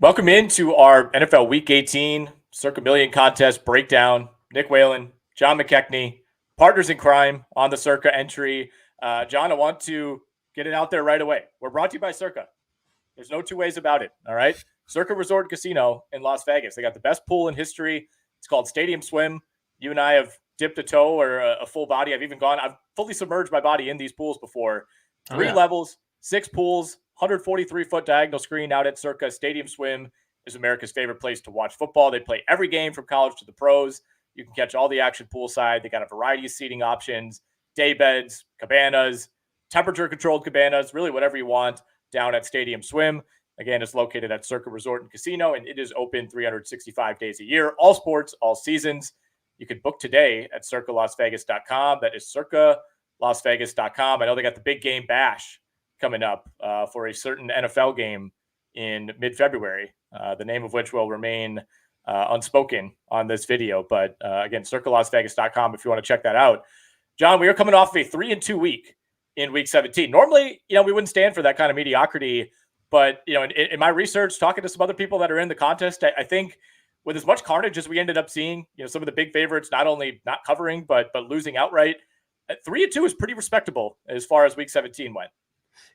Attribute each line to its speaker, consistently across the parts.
Speaker 1: Welcome into our NFL Week 18 Circa Million contest breakdown. Nick Whalen, John McKechnie, partners in crime on the Circa entry. John, I want to get it out there right away. We're brought to you by Circa. There's no two ways about it, all right? Circa Resort and Casino in Las Vegas. They got the best pool in history. It's called Stadium Swim. You and I have dipped a toe or a full body. I've fully submerged my body in these pools before. Three levels, 6 pools, 143-foot diagonal screen out at Circa. Stadium Swim is America's favorite place to watch football. They play every game from college to the pros. You can catch all the action poolside. They got a variety of seating options, day beds, cabanas, temperature-controlled cabanas, really whatever you want down at Stadium Swim. Again, it's located at Circa Resort and Casino, and it is open 365 days a year, all sports, all seasons. You can book today at circalasvegas.com. That is circalasvegas.com. I know they got the big game bash coming up for a certain NFL game in mid-February, the name of which will remain unspoken on this video. But again, circalasvegas.com if you want to check that out. John, we are coming off of a 3-2 week in week 17. Normally, we wouldn't stand for that kind of mediocrity. But, in my research, talking to some other people that are in the contest, I think with as much carnage as we ended up seeing, some of the big favorites not only not covering, but losing outright, 3-2 is pretty respectable as far as week 17 went.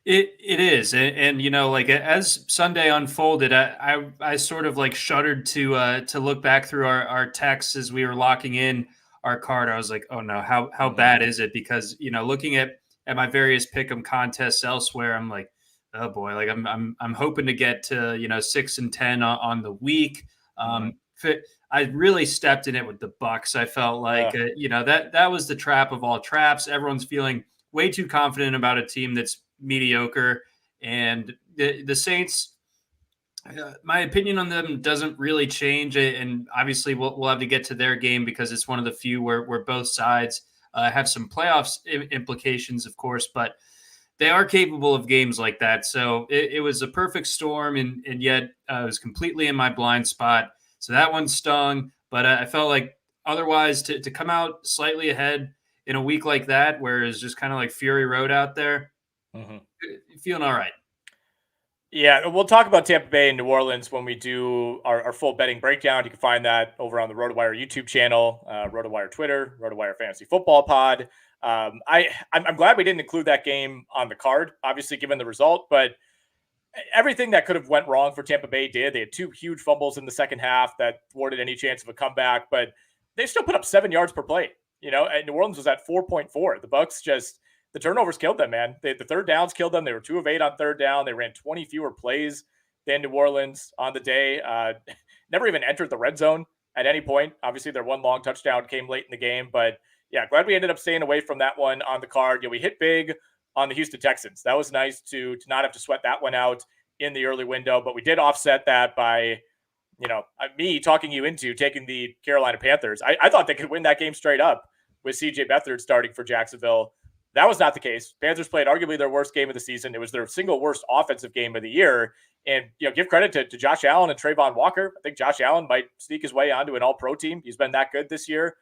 Speaker 2: It is, and as Sunday unfolded, I sort of shuddered to look back through our texts as we were locking in our card. I was like, oh no, how bad is it? Because looking at my various pick'em contests elsewhere, I'm like, oh boy, I'm hoping to get to 6-10 on the week. I really stepped in it with the Bucks. I felt like that was the trap of all traps. Everyone's feeling way too confident about a team that's mediocre, and the Saints, my opinion on them doesn't really change, and obviously we'll have to get to their game because it's one of the few where both sides have some playoffs implications, of course, but they are capable of games like that. So it was a perfect storm, and yet it was completely in my blind spot. So that one stung, but I felt like otherwise to come out slightly ahead in a week like that, where it's just kind of like Fury Road out there, feeling all right.
Speaker 1: Yeah, we'll talk about Tampa Bay and New Orleans when we do our full betting breakdown. You can find that over on the RotoWire YouTube channel, RotoWire Twitter, RotoWire Fantasy Football Pod. I'm glad we didn't include that game on the card, obviously, given the result, but everything that could have went wrong for Tampa Bay did. They had 2 huge fumbles in the second half that thwarted any chance of a comeback, but they still put up 7 yards per play. And New Orleans was at 4.4. The Bucs the turnovers killed them, man. The third downs killed them. They were 2 of 8 on third down. They ran 20 fewer plays than New Orleans on the day. Never even entered the red zone at any point. Obviously, their one long touchdown came late in the game, but yeah, glad we ended up staying away from that one on the card. We hit big on the Houston Texans. That was nice to not have to sweat that one out in the early window, but we did offset that by, me talking you into taking the Carolina Panthers. I thought they could win that game straight up with C.J. Beathard starting for Jacksonville. That was not the case. Panthers played arguably their worst game of the season. It was their single worst offensive game of the year. And, give credit to Josh Allen and Trayvon Walker. I think Josh Allen might sneak his way onto an all-pro team. He's been that good this year.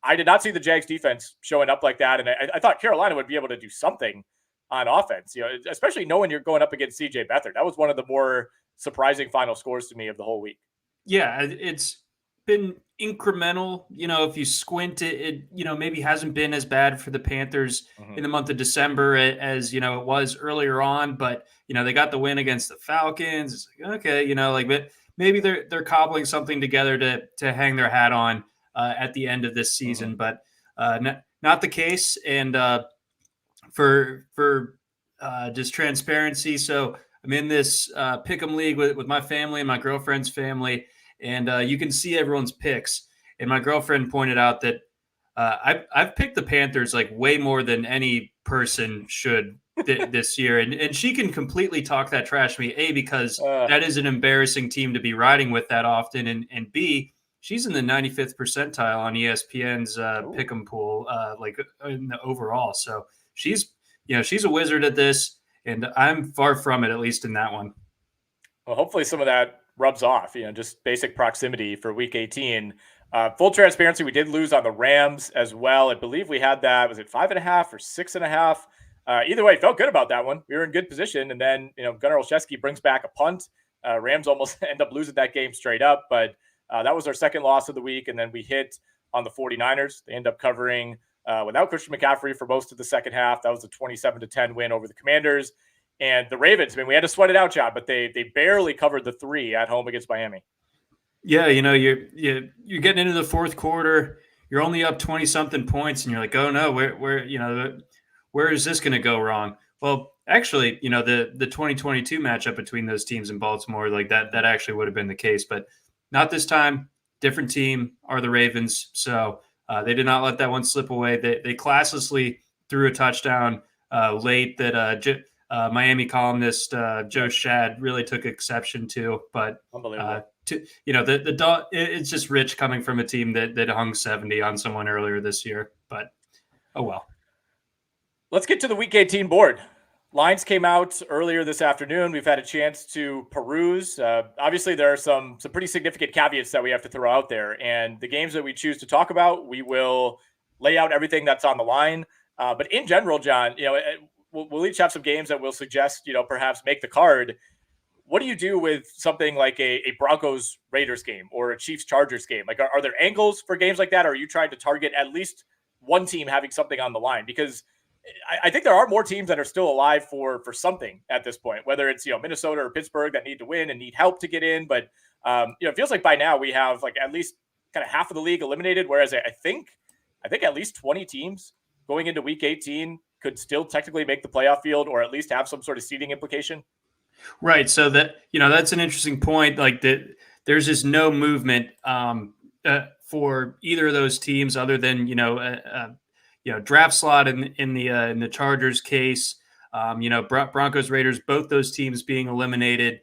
Speaker 1: I did not see the Jags defense showing up like that. And I thought Carolina would be able to do something on offense, especially knowing you're going up against C.J. Beathard. That was one of the more surprising final scores to me of the whole week.
Speaker 2: Yeah, it's been incremental. If you squint, it maybe hasn't been as bad for the Panthers in the month of December as it was earlier on. But they got the win against the Falcons. It's like, okay, but maybe they're cobbling something together to hang their hat on at the end of this season. But not the case. And for just transparency, so I'm in this pick'em league with my family and my girlfriend's family. And you can see everyone's picks. And my girlfriend pointed out that I've picked the Panthers way more than any person should this year. And she can completely talk that trash to me, A, because that is an embarrassing team to be riding with that often. And B, she's in the 95th percentile on ESPN's pick'em pool, in the overall. So she's a wizard at this, and I'm far from it, at least in that one.
Speaker 1: Well, hopefully some of that rubs off, just basic proximity for week 18. Full transparency, we did lose on the Rams as well. I believe we had that, was it 5.5 or 6.5? Either way, felt good about that one. We were in good position. And then, Gunnar Olszewski brings back a punt Rams almost end up losing that game straight up, but that was our second loss of the week. And then we hit on the 49ers. They end up covering without Christian McCaffrey for most of the second half. That was a 27-10 win over the Commanders. And the Ravens, I mean, we had to sweat it out, John, but they barely covered the 3 at home against Miami.
Speaker 2: Yeah, you're getting into the fourth quarter. You're only up 20-something points, and you're like, oh no, where is this going to go wrong? Well, actually, the 2022 matchup between those teams in Baltimore, like that actually would have been the case, but not this time. Different team are the Ravens, so they did not let that one slip away. They classlessly threw a touchdown late that Miami columnist Joe Shad really took exception to, but
Speaker 1: unbelievable.
Speaker 2: It's just rich coming from a team that hung 70 on someone earlier this year, but oh well.
Speaker 1: Let's get to the Week 18 board. Lines came out earlier this afternoon. We've had a chance to peruse. Obviously, there are some pretty significant caveats that we have to throw out there. And the games that we choose to talk about, we will lay out everything that's on the line. But in general, John, we'll each have some games that we'll suggest, perhaps make the card. What do you do with something like a Broncos Raiders game or a Chiefs Chargers game? Like, are there angles for games like that? Or are you trying to target at least one team having something on the line? Because I think there are more teams that are still alive for something at this point, whether it's, Minnesota or Pittsburgh that need to win and need help to get in. But, it feels like by now we have like at least kind of half of the league eliminated. Whereas I think at least 20 teams going into Week 18 could still technically make the playoff field or at least have some sort of seeding implication.
Speaker 2: Right. So that's an interesting point. Like there's just no movement for either of those teams other than, draft slot in the Chargers case. Broncos, Raiders, both those teams being eliminated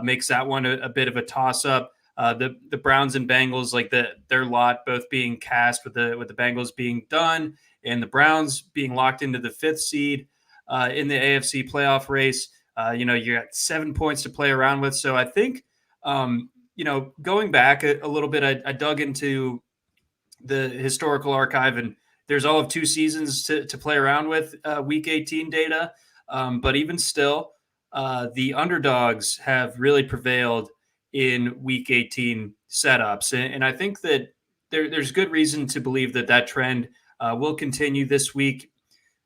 Speaker 2: makes that one a bit of a toss up. The Browns and Bengals, like their lot both being cast with the Bengals being done and the Browns being locked into the 5th seed in the AFC playoff race. You got 7 points to play around with. So I think, going back a little bit, I dug into the historical archive, and there's all of 2 seasons to play around with Week 18 data. But even still, the underdogs have really prevailed in Week 18 setups. And I think that there's good reason to believe that trend will continue this week.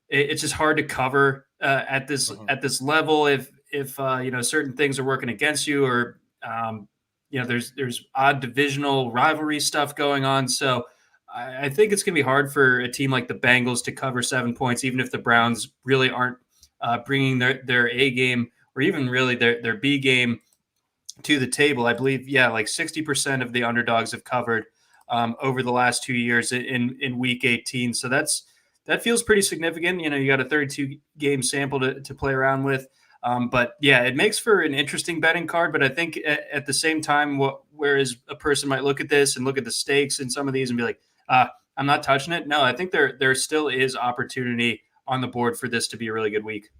Speaker 2: It's just hard to cover at this level if certain things are working against you, or there's odd divisional rivalry stuff going on. So I think it's going to be hard for a team like the Bengals to cover 7 points, even if the Browns really aren't bringing their A game or even really their B game to the table. I believe, like 60% of the underdogs have covered over the last 2 years in Week 18. So that feels pretty significant. You got a 32 game sample to play around with. But it makes for an interesting betting card. But I think at the same time, whereas a person might look at this and look at the stakes in some of these and be like, I'm not touching it. No, I think there still is opportunity on the board for this to be a really good week.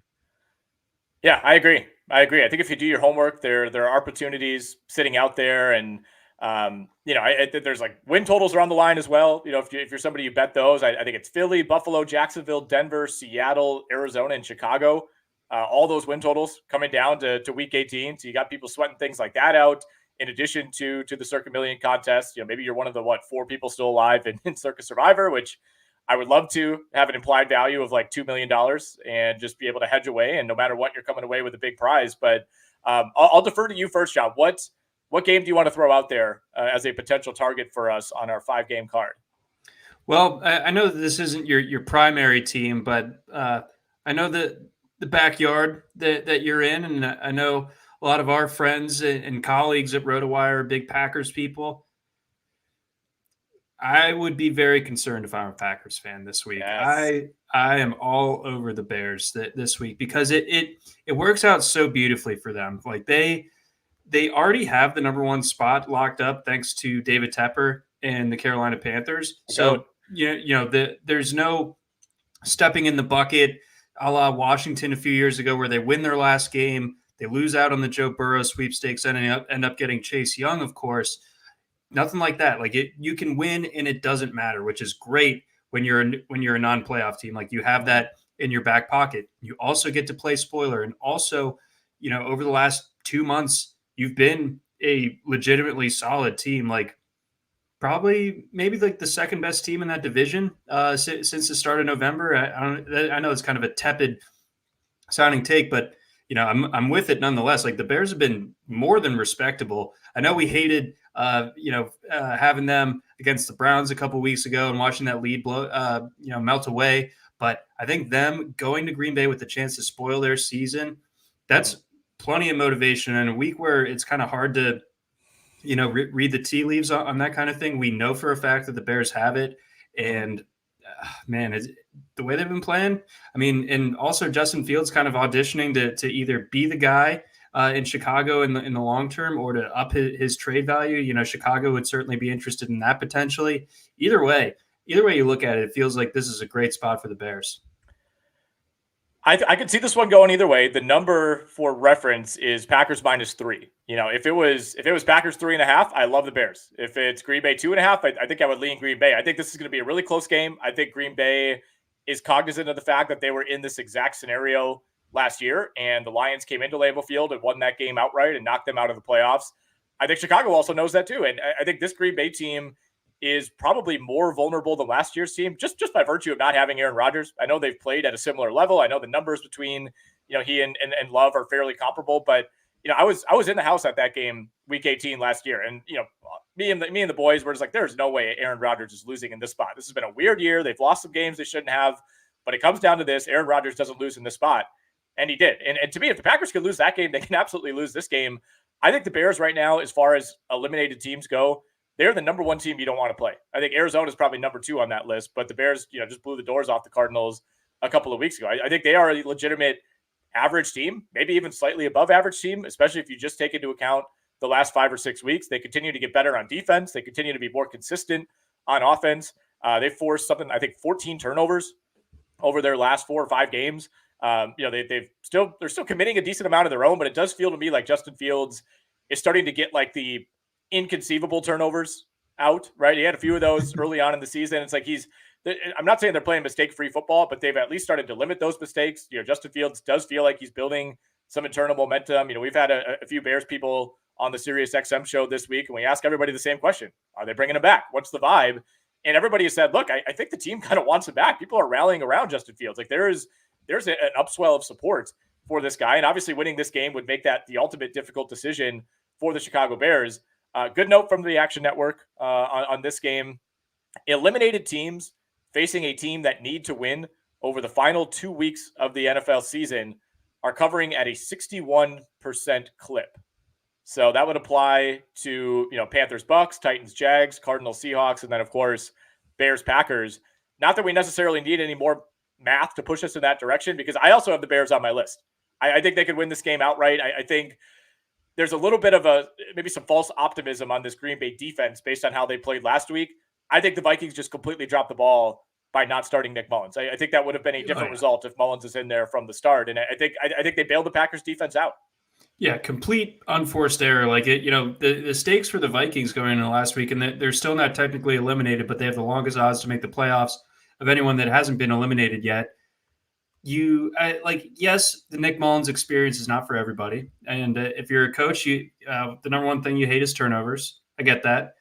Speaker 1: Yeah, I agree. I think if you do your homework, there are opportunities sitting out there, and I think there's like win totals are on the line as well. If you're somebody you bet those, I think it's Philly, Buffalo, Jacksonville, Denver, Seattle, Arizona, and Chicago. All those win totals coming down to Week 18. So you got people sweating things like that out. In addition to the Circa Million contest, maybe you're one of the 4 people still alive in Circa Survivor, which I would love to have an implied value of like $2 million and just be able to hedge away. And no matter what, you're coming away with a big prize. But I'll defer to you first, John. What game do you want to throw out there as a potential target for us on our 5-game card?
Speaker 2: Well, I know that this isn't your primary team, but I know that the backyard that you're in, and I know a lot of our friends and colleagues at RotoWire are big Packers people. I would be very concerned if I'm a Packers fan this week. Yes. I am all over the Bears this week because it works out so beautifully for them. Like they already have the number 1 spot locked up thanks to David Tepper and the Carolina Panthers. Okay. So there's no stepping in the bucket a la Washington a few years ago where they win their last game, they lose out on the Joe Burrow sweepstakes, and end up getting Chase Young, of course. Nothing like that. Like you can win and it doesn't matter, which is great when you're a non-playoff team. Like you have that in your back pocket. You also get to play spoiler, and also, over the last 2 months, you've been a legitimately solid team, like probably maybe like the second best team in that division since the start of November. I know it's kind of a tepid sounding take, but I'm with it nonetheless. Like the Bears have been more than respectable. I know we hated having them against the Browns a couple weeks ago and watching that lead melt away. But I think them going to Green Bay with the chance to spoil their season, that's plenty of motivation. And a week where it's kind of hard to read the tea leaves on that kind of thing. We know for a fact that the Bears have it, and man, the way they've been playing. I mean, and also Justin Fields kind of auditioning to either be the guy in Chicago in the long term or to up his trade value. Chicago would certainly be interested in that potentially. Either way you look at it, it feels like this is a great spot for the Bears.
Speaker 1: I could see this one going either way. The number for reference is Packers -3. If it was Packers 3.5, I love the Bears. If it's Green Bay 2.5, I think I would lean Green Bay. I think this is going to be a really close game. I think Green Bay is cognizant of the fact that they were in this exact scenario last year, and the Lions came into Lambeau Field and won that game outright and knocked them out of the playoffs. I think Chicago also knows that too, and I think this Green Bay team is probably more vulnerable than last year's team, just by virtue of not having Aaron Rodgers. I know they've played at a similar level. I know the numbers between he and Love are fairly comparable, but I was in the house at that game week 18 last year, and me and the boys were just like, there's no way Aaron Rodgers is losing in this spot. This has been a weird year. They've lost some games they shouldn't have, but it comes down to this: Aaron Rodgers doesn't lose in this spot, and he did. And to me, if the Packers could lose that game, they can absolutely lose this game. I think the Bears right now, as far as eliminated teams go, they're the number one team you don't want to play. I think Arizona is probably number 2 on that list, but the Bears, just blew the doors off the Cardinals a couple of weeks ago. I think they are a legitimate average team, maybe even slightly above average team, especially if you just take into account the last 5 or 6 weeks. They continue to get better on defense. They continue to be more consistent on offense. They forced 14 turnovers over their last 4 or 5 games. They're still committing a decent amount of their own, but it does feel to me like Justin Fields is starting to get like the inconceivable turnovers out, right? He had a few of those early on in the season. It's like I'm not saying they're playing mistake-free football, but they've at least started to limit those mistakes. Justin Fields does feel like he's building some internal momentum. We've had a few Bears people on the Sirius XM show this week, and we ask everybody the same question. Are they bringing him back? What's the vibe? And everybody has said, look, I think the team kind of wants him back. People are rallying around Justin Fields. Like there's an upswell of support for this guy. And obviously winning this game would make that the ultimate difficult decision for the Chicago Bears. Good note from the Action Network on this game. Eliminated teams facing a team that need to win over the final 2 weeks of the NFL season are covering at a 61% clip. So that would apply to, Panthers, Bucks, Titans, Jags, Cardinals, Seahawks, and then, of course, Bears, Packers. Not that we necessarily need any more math to push us in that direction, because I also have the Bears on my list. I think they could win this game outright. I think there's a little bit of maybe some false optimism on this Green Bay defense based on how they played last week. I think the Vikings just completely dropped the ball by not starting Nick Mullins. I think that would have been a different result if Mullins is in there from the start. And I think they bailed the Packers defense out.
Speaker 2: Yeah, complete unforced error. Like the stakes for the Vikings going into last week, and they're still not technically eliminated, but they have the longest odds to make the playoffs of anyone that hasn't been eliminated yet. Yes, the Nick Mullins experience is not for everybody. And if you're a coach, the number one thing you hate is turnovers. I get that.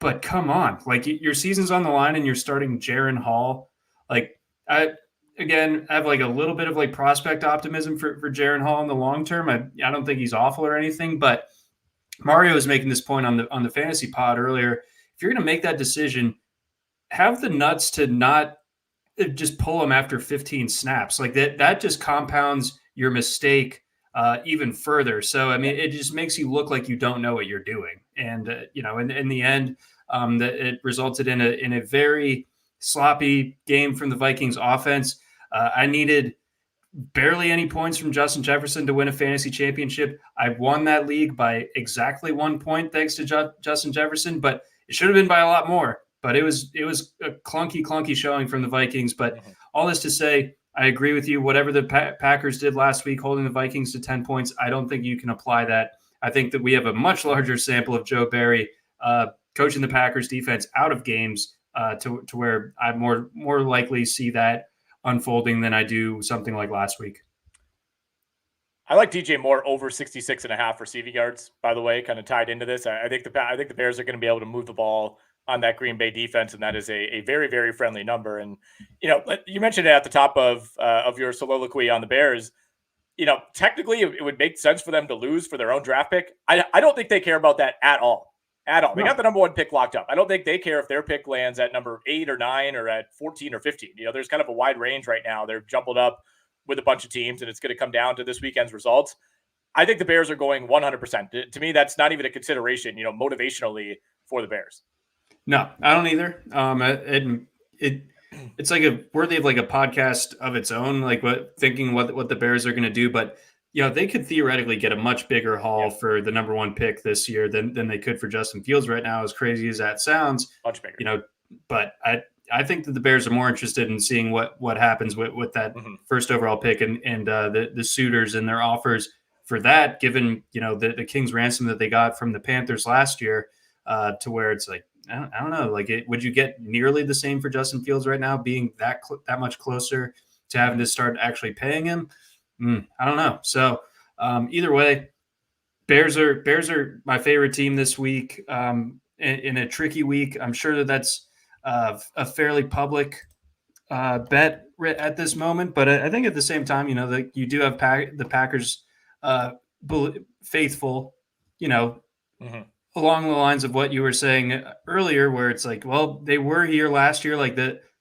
Speaker 2: But come on, like your season's on the line and you're starting Jaren Hall. Like I have like a little bit of like prospect optimism for Jaren Hall in the long term. I don't think he's awful or anything, but Mario was making this point on the fantasy pod earlier. If you're going to make that decision, have the nuts to not just pull him after 15 snaps. Like that just compounds your mistake even further. So, I mean, it just makes you look like you don't know what you're doing. And, in the end, it resulted in a very sloppy game from the Vikings offense. I needed barely any points from Justin Jefferson to win a fantasy championship. I won that league by exactly 1 point thanks to Justin Jefferson, but it should have been by a lot more. But it was a clunky showing from the Vikings. But all this to say, I agree with you. Whatever the Packers did last week, holding the Vikings to 10 points, I don't think you can apply that. I think that we have a much larger sample of Joe Barry coaching the Packers defense out of games to where I more likely see that unfolding than I do something like last week.
Speaker 1: I like DJ Moore over 66.5 receiving yards, by the way, kind of tied into this. I think the Bears are going to be able to move the ball on that Green Bay defense, and that is a very, very friendly number. And, you mentioned it at the top of your soliloquy on the Bears. Technically it would make sense for them to lose for their own draft pick. I don't think they care about that at all. At all. They got the number 1 pick locked up. I don't think they care if their pick lands at number 8 or 9 or at 14 or 15. There's kind of a wide range right now. They're jumbled up with a bunch of teams, and it's going to come down to this weekend's results. I think the Bears are going 100%. To me, that's not even a consideration, motivationally for the Bears.
Speaker 2: No, I don't either. It's like worthy of like a podcast of its own, like what the Bears are going to do. But they could theoretically get a much bigger haul for the number 1 pick this year than they could for Justin Fields right now. As crazy as that sounds,
Speaker 1: much bigger.
Speaker 2: But I think that the Bears are more interested in seeing what happens with that first overall pick and the suitors and their offers for that, given the King's ransom that they got from the Panthers last year, to where it's like, I don't know, like would you get nearly the same for Justin Fields right now, being that much closer to having to start actually paying him? I don't know. So either way, Bears are my favorite team this week. In a tricky week, I'm sure that's a fairly public bet at this moment, but I think at the same time, that you do have the Packers faithful, along the lines of what you were saying earlier, where it's like, well, they were here last year, like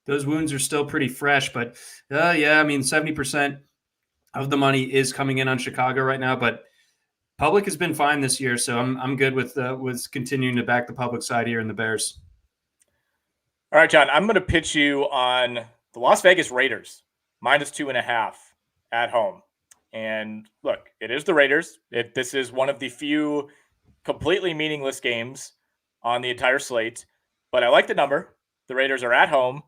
Speaker 2: those wounds are still pretty fresh, but 70% of the money is coming in on Chicago right now, but public has been fine this year, so I'm good with continuing to back the public side here in the Bears.
Speaker 1: All right, John, I'm going to pitch you on the Las Vegas Raiders -2.5 at home. And look, it is the Raiders. This is one of the few completely meaningless games on the entire slate, but I like the number. The Raiders are at home,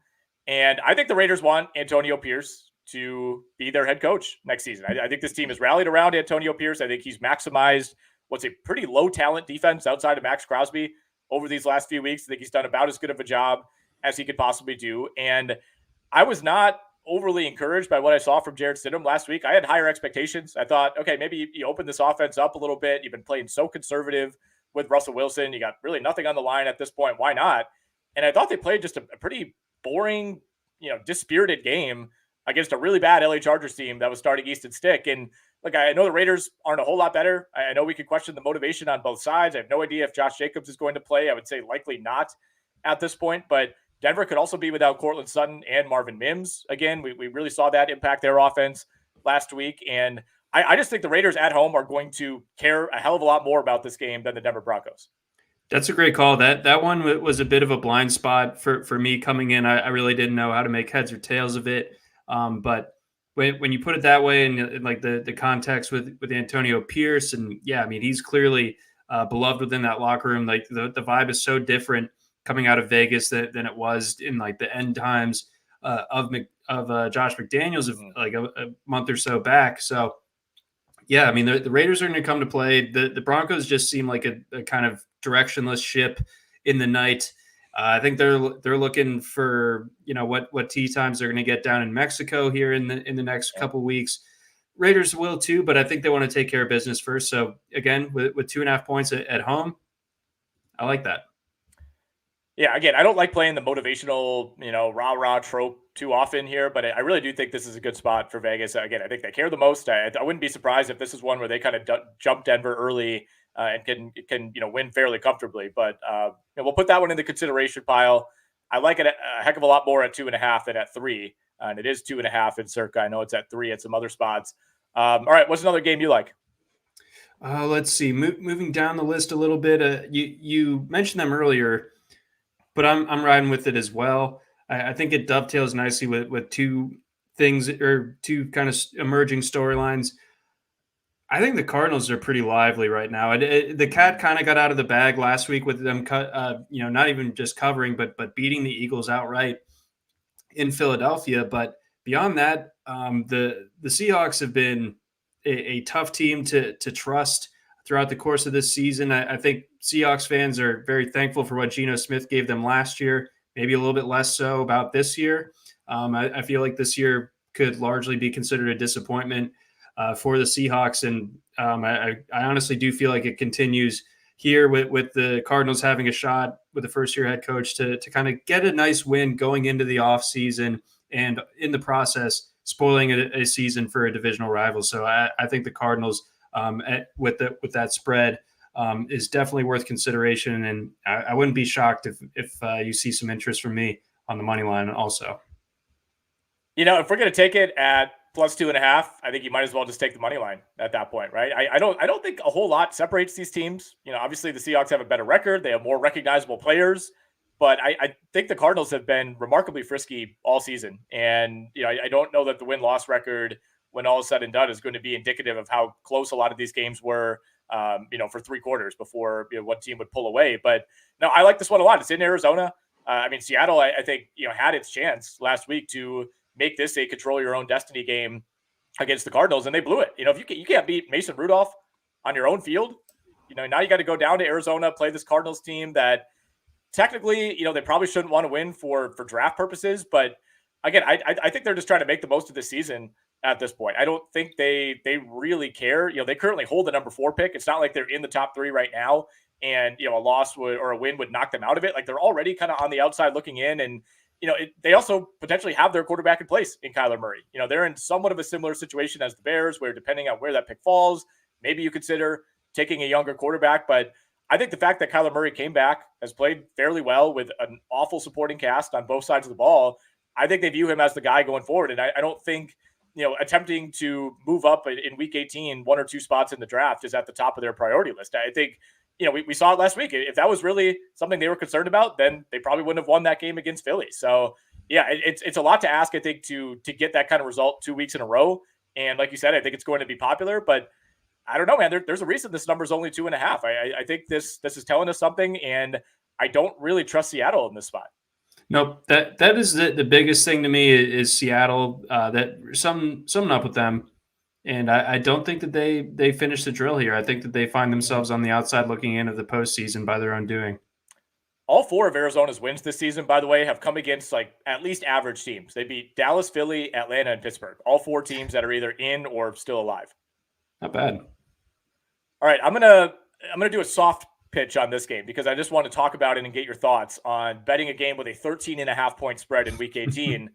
Speaker 1: and I think the Raiders want Antonio Pierce to be their head coach next season. I think this team has rallied around Antonio Pierce. I think he's maximized what's a pretty low talent defense outside of Max Crosby over these last few weeks. I think he's done about as good of a job as he could possibly do. And I was not overly encouraged by what I saw from Jarrett Stidham last week. I had higher expectations. I thought, okay, maybe you open this offense up a little bit. You've been playing so conservative with Russell Wilson. You got really nothing on the line at this point. Why not? And I thought they played just a pretty boring, dispirited game against a really bad LA Chargers team that was starting Easton Stick. And look, I know the Raiders aren't a whole lot better. I know we could question the motivation on both sides. I have no idea if Josh Jacobs is going to play. I would say likely not at this point, but Denver could also be without Cortland Sutton and Marvin Mims. Again, we really saw that impact their offense last week. And I just think the Raiders at home are going to care a hell of a lot more about this game than the Denver Broncos.
Speaker 2: That's a great call. That one was a bit of a blind spot for me coming in. I really didn't know how to make heads or tails of it. But when you put it that way, and like the context with Antonio Pierce, and he's clearly beloved within that locker room. Like the vibe is so different coming out of Vegas than it was in like the end times of Josh McDaniels of like a month or so back. So the Raiders are going to come to play. The Broncos just seem like a kind of directionless ship in the night. I think they're looking for what tee times they're going to get down in Mexico here in the next couple weeks. Raiders will too, but I think they want to take care of business first. So again, with 2.5 points at home, I like that.
Speaker 1: Yeah, again, I don't like playing the motivational, rah-rah trope too often here, but I really do think this is a good spot for Vegas. Again, I think they care the most. I wouldn't be surprised if this is one where they kind of jump Denver early and can win fairly comfortably. But we'll put that one in the consideration pile. I like it a heck of a lot more at 2.5 than at 3, and it is 2.5 in Circa. I know it's at 3 at some other spots. All right, what's another game you like?
Speaker 2: Let's see. Moving down the list a little bit, you mentioned them earlier, but I'm riding with it as well. I think it dovetails nicely with two things or two kind of emerging storylines. I think the Cardinals are pretty lively right now. The cat kind of got out of the bag last week with them, not even just covering, but beating the Eagles outright in Philadelphia. But beyond that, the Seahawks have been a tough team to trust throughout the course of this season. I think Seahawks fans are very thankful for what Geno Smith gave them last year, maybe a little bit less so about this year. I feel like this year could largely be considered a disappointment. for the Seahawks. And I honestly do feel like it continues here with the Cardinals having a shot with the first-year head coach to kind of get a nice win going into the offseason, and in the process spoiling a season for a divisional rival. So I think the Cardinals with that spread is definitely worth consideration, and I wouldn't be shocked if you see some interest from me on the money line also.
Speaker 1: If we're going to take it at +2.5, I think you might as well just take the money line at that point, right? I don't think a whole lot separates these teams. Obviously the Seahawks have a better record. They have more recognizable players, but I think the Cardinals have been remarkably frisky all season. And, I don't know that the win-loss record, when all is said and done, is going to be indicative of how close a lot of these games were, for 3 quarters before one team would pull away. But no, I like this one a lot. It's in Arizona. Seattle, I think, had its chance last week to make this a control your own destiny game against the Cardinals, and they blew it. If you can't beat Mason Rudolph on your own field, now you got to go down to Arizona, play this Cardinals team that technically, they probably shouldn't want to win for draft purposes. But again, I think they're just trying to make the most of the season at this point. I don't think they really care. They currently hold the number 4 pick. It's not like they're in the top 3 right now, and a loss or a win would knock them out of it. Like, they're already kind of on the outside looking in, and they also potentially have their quarterback in place in Kyler Murray. They're in somewhat of a similar situation as the Bears, where depending on where that pick falls, maybe you consider taking a younger quarterback. But I think the fact that Kyler Murray came back, has played fairly well with an awful supporting cast on both sides of the ball, I think they view him as the guy going forward. And I don't think, attempting to move up in week 18, 1 or 2 spots in the draft is at the top of their priority list. I think, we saw it last week. If that was really something they were concerned about, then they probably wouldn't have won that game against Philly. So yeah, it's a lot to ask, I think, to get that kind of result 2 weeks in a row. And like you said, I think it's going to be popular, but I don't know, man. There's a reason this number is only 2.5. I think this is telling us something, and I don't really trust Seattle in this spot.
Speaker 2: Nope. That is the biggest thing to me is Seattle. That something up with them. And I don't think that they finish the drill here. I think that they find themselves on the outside looking in of the postseason by their own doing.
Speaker 1: All 4 of Arizona's wins this season, by the way, have come against at least average teams. They beat Dallas, Philly, Atlanta, and Pittsburgh. All 4 teams that are either in or still alive.
Speaker 2: Not bad.
Speaker 1: All right, I'm gonna do a soft pitch on this game because I just want to talk about it and get your thoughts on betting a game with a 13.5 point spread in week 18.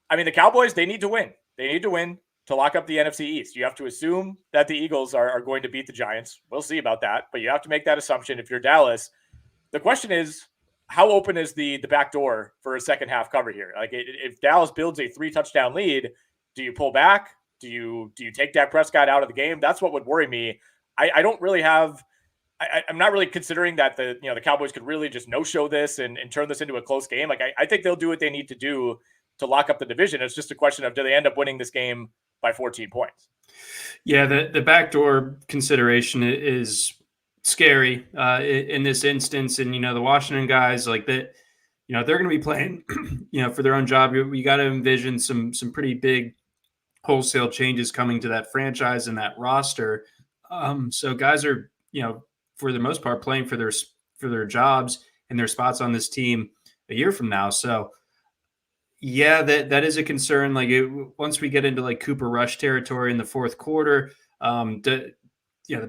Speaker 1: The Cowboys, they need to win. They need to win to lock up the NFC East. You have to assume that the Eagles are going to beat the Giants. We'll see about that, but you have to make that assumption if you're Dallas. The question is, how open is the back door for a second half cover here? If Dallas builds a 3-touchdown lead, do you pull back? Do you take Dak Prescott out of the game? That's what would worry me. I don't really have. I'm not really considering that the Cowboys could really just no-show this and turn this into a close game. I think they'll do what they need to do to lock up the division. It's just a question of, do they end up winning this game by 14 points?
Speaker 2: Yeah, the backdoor consideration is scary in this instance. And, the Washington guys like that, they're going to be playing, for their own job. You got to envision some pretty big wholesale changes coming to that franchise and that roster. So guys are, for the most part, playing for their jobs and their spots on this team a year from now. So yeah, that is a concern. Once we get into Cooper Rush territory in the fourth quarter, the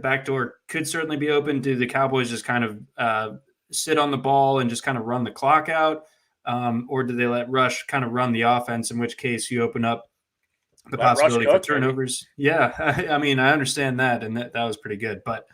Speaker 2: back door could certainly be open. Do the Cowboys just kind of sit on the ball and just kind of run the clock out? Or do they let Rush kind of run the offense, in which case you open up the possibility for turnovers? Maybe. Yeah, I understand that, and that was pretty good. But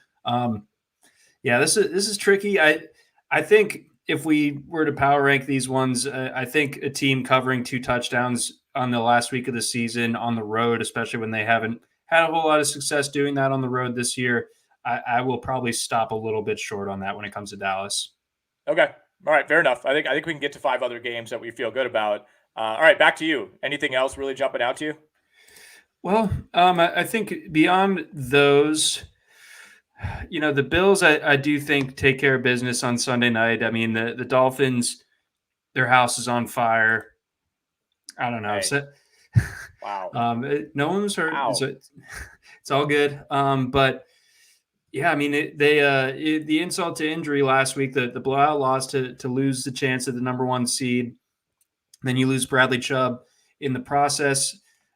Speaker 2: yeah, this is tricky. I think if we were to power rank these ones, I think a team covering 2 touchdowns on the last week of the season on the road, especially when they haven't had a whole lot of success doing that on the road this year, I will probably stop a little bit short on that when it comes to Dallas. Okay.
Speaker 1: All right. Fair enough. I think we can get to 5 other games that we feel good about. All right. Back to you. Anything else really jumping out to you?
Speaker 2: Well, I think beyond those, the Bills, I do think take care of business on Sunday night. The Dolphins, their house is on fire. I don't know.
Speaker 1: Hey. Wow.
Speaker 2: No one was hurt.
Speaker 1: Wow.
Speaker 2: It's all good. But yeah, the insult to injury last week, the blowout loss to lose the chance at the number 1 seed. Then you lose Bradley Chubb in the process.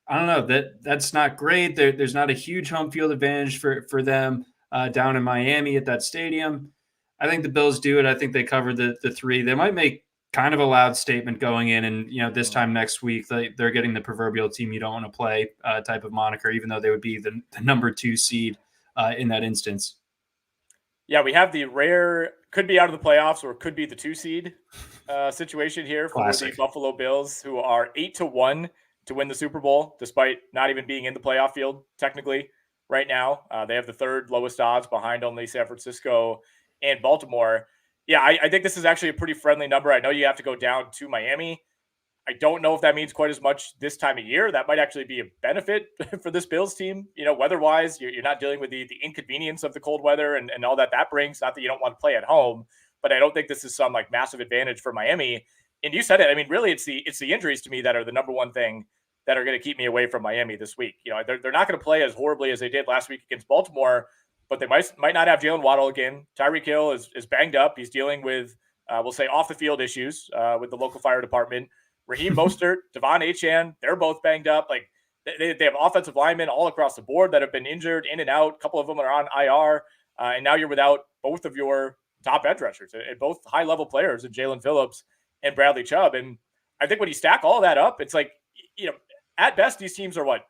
Speaker 2: I don't know, that's not great. There's not a huge home field advantage for them down in Miami at that stadium. I think the Bills do it. I think they cover the 3. They might make kind of a loud statement going in, and this time next week they're getting the proverbial team you don't want to play type of moniker, even though they would be the number 2 seed in that instance.
Speaker 1: Yeah, we have the rare could be out of the playoffs or could be the 2 seed situation here for
Speaker 2: Classic.
Speaker 1: the Buffalo Bills, who are 8-1 to win the Super Bowl, despite not even being in the playoff field technically right now. They have the 3rd lowest odds behind only San Francisco and Baltimore. Yeah, I think this is actually a pretty friendly number. I know you have to go down to Miami. I don't know if that means quite as much this time of year. That might actually be a benefit for this Bills team. Weather-wise, you're not dealing with the inconvenience of the cold weather and all that brings. Not that you don't want to play at home, but I don't think this is some like massive advantage for Miami. And you said it. I mean, really, it's the injuries to me that are the number one thing that are going to keep me away from Miami this week. They're not going to play as horribly as they did last week against Baltimore, but they might not have Jalen Waddle again. Tyreek Hill is banged up. He's dealing with, we'll say, off the field issues with the local fire department. Raheem Mostert, Devon Achane, they're both banged up. Like they have offensive linemen all across the board that have been injured in and out. A couple of them are on IR, and now you're without both of your top edge rushers and both high-level players in Jalen Phillips and Bradley Chubb. And I think when you stack all that up, it's like, at best these teams are what,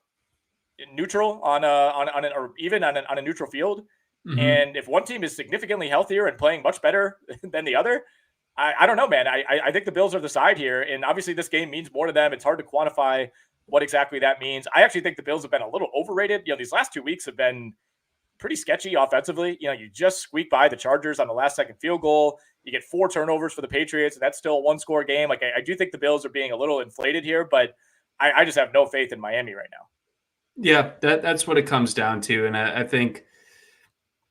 Speaker 1: neutral on or even on a neutral field. Mm-hmm. And if one team is significantly healthier and playing much better than the other, I don't know, man. I think the Bills are the side here, and obviously this game means more to them. It's hard to quantify what exactly that means. I actually think the Bills have been a little overrated. These last 2 weeks have been pretty sketchy offensively. You just squeak by the Chargers on the last-second field goal. You get 4 turnovers for the Patriots, and that's still a one-score game. Like I do think the Bills are being a little inflated here, but I just have no faith in Miami right now.
Speaker 2: Yeah, that's what it comes down to, and I think,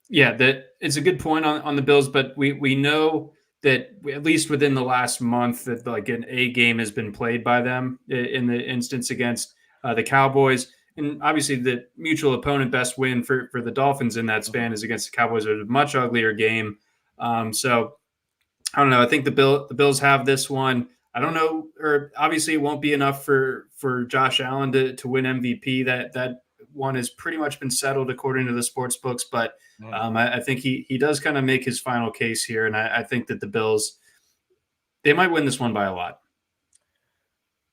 Speaker 2: that it's a good point on the Bills, but we know that at least within the last month that like an A game has been played by them in the instance against the Cowboys. And obviously the mutual opponent best win for the Dolphins in that span is against the Cowboys. It was a much uglier game. So I don't know. I think the Bills have this one. I don't know, or obviously it won't be enough for Josh Allen to win MVP. That one has pretty much been settled according to the sports books, but I think he does kind of make his final case here, and I think that the Bills, they might win this one by a lot.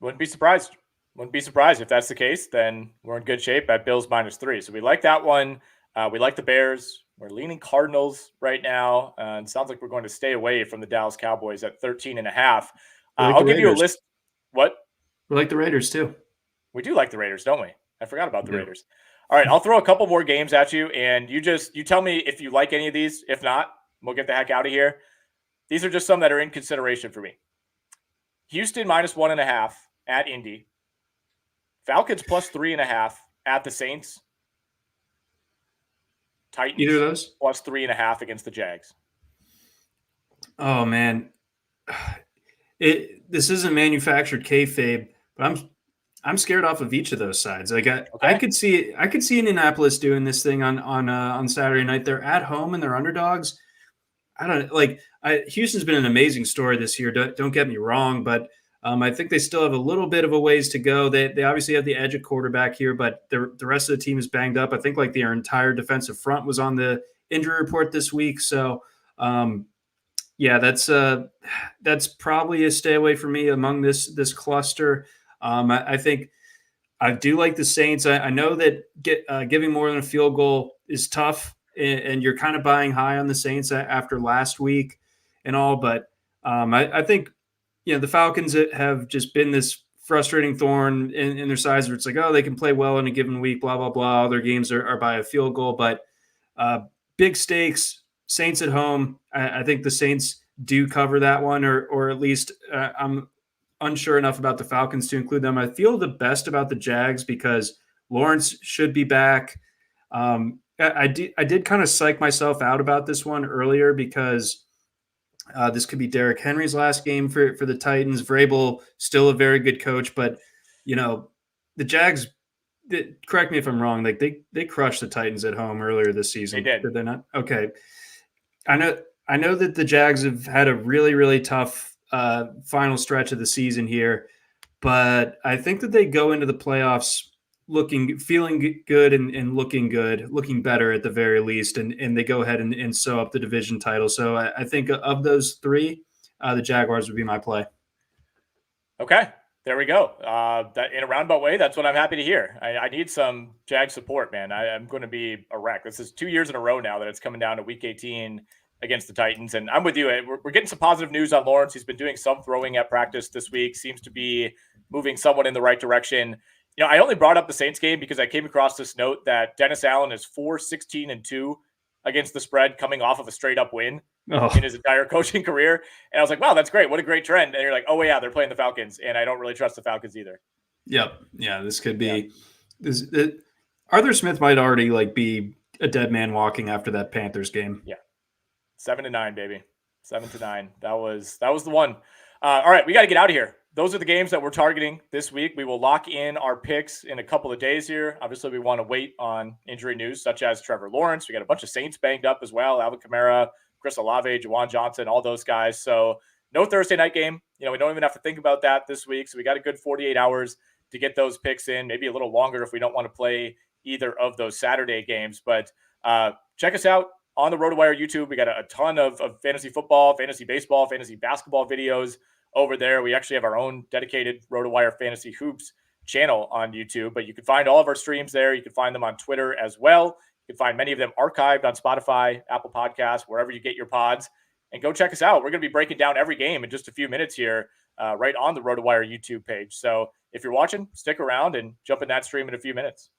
Speaker 1: Wouldn't be surprised if that's the case. Then we're in good shape at Bills -3. So we like that one. We like the Bears. We're leaning Cardinals right now, and it sounds like we're going to stay away from the Dallas Cowboys at 13.5. I'll give you a list. What?
Speaker 2: We like the Raiders too.
Speaker 1: We do like the Raiders, don't we? I forgot about the Raiders. All right, I'll throw a couple more games at you, and you tell me if you like any of these. If not, we'll get the heck out of here. These are just some that are in consideration for me. Houston -1.5 at Indy. Falcons +3.5 at the Saints. Titans
Speaker 2: either of those
Speaker 1: +3.5 against the Jags.
Speaker 2: Oh man, this isn't manufactured kayfabe, but I'm scared off of each of those sides. Like I could see Indianapolis doing this thing on Saturday night. They're at home and they're underdogs. I don't like. Houston's been an amazing story this year. Don't get me wrong, but I think they still have a little bit of a ways to go. They obviously have the edge at quarterback here, but the rest of the team is banged up. I think like their entire defensive front was on the injury report this week. So that's probably a stay away for me among this cluster. I think I do like the Saints. I know that giving more than a field goal is tough, and you're kind of buying high on the Saints after last week and all. But I think the Falcons have just been this frustrating thorn in their sides where it's like, oh, they can play well in a given week, blah, blah, blah. All their games are by a field goal. But big stakes, Saints at home. I think the Saints do cover that one, or at least I'm unsure enough about the Falcons to include them. I feel the best about the Jags because Lawrence should be back. I did kind of psych myself out about this one earlier because this could be Derrick Henry's last game for the Titans. Vrabel, still a very good coach, but the Jags, correct me if I'm wrong, like they crushed the Titans at home earlier this season.
Speaker 1: They did.
Speaker 2: Did they not? Okay. I know that the Jags have had a really, really tough final stretch of the season here, but I think that they go into the playoffs feeling good and looking good, looking better at the very least, and they go ahead and sew up the division title. So I think of those three, the Jaguars would be my play.
Speaker 1: Okay, there we go. That in a roundabout way, that's what I'm happy to hear. I need some Jag support, man. I'm going to be a wreck. This is 2 years in a row now that it's coming down to Week 18 against the Titans, and I'm with you. We're getting some positive news on Lawrence. He's been doing some throwing at practice this week. Seems to be moving somewhat in the right direction. I only brought up the Saints game because I came across this note that Dennis Allen is 4-16-2 against the spread, coming off of a straight up win in his entire coaching career. And I was like, wow, that's great. What a great trend. And you're like, oh, yeah, they're playing the Falcons. And I don't really trust the Falcons either.
Speaker 2: Yep. Yeah, this could be Arthur Smith might already be a dead man walking after that Panthers game.
Speaker 1: Yeah. 7-9, baby. 7-9. That was the one. All right, we got to get out of here. Those are the games that we're targeting this week. We will lock in our picks in a couple of days here. Obviously, we want to wait on injury news such as Trevor Lawrence. We got a bunch of Saints banged up as well. Alvin Kamara, Chris Olave, Juwan Johnson, all those guys. So no Thursday night game. We don't even have to think about that this week. So we got a good 48 hours to get those picks in, maybe a little longer if we don't want to play either of those Saturday games. But check us out on the RotoWire YouTube. We got a ton of fantasy football, fantasy baseball, fantasy basketball videos over there. We actually have our own dedicated RotoWire Fantasy Hoops channel on YouTube, but you can find all of our streams there. You can find them on Twitter as well. You can find many of them archived on Spotify, Apple Podcasts, wherever you get your pods. And go check us out. We're going to be breaking down every game in just a few minutes here, right on the RotoWire YouTube page. So if you're watching, stick around and jump in that stream in a few minutes.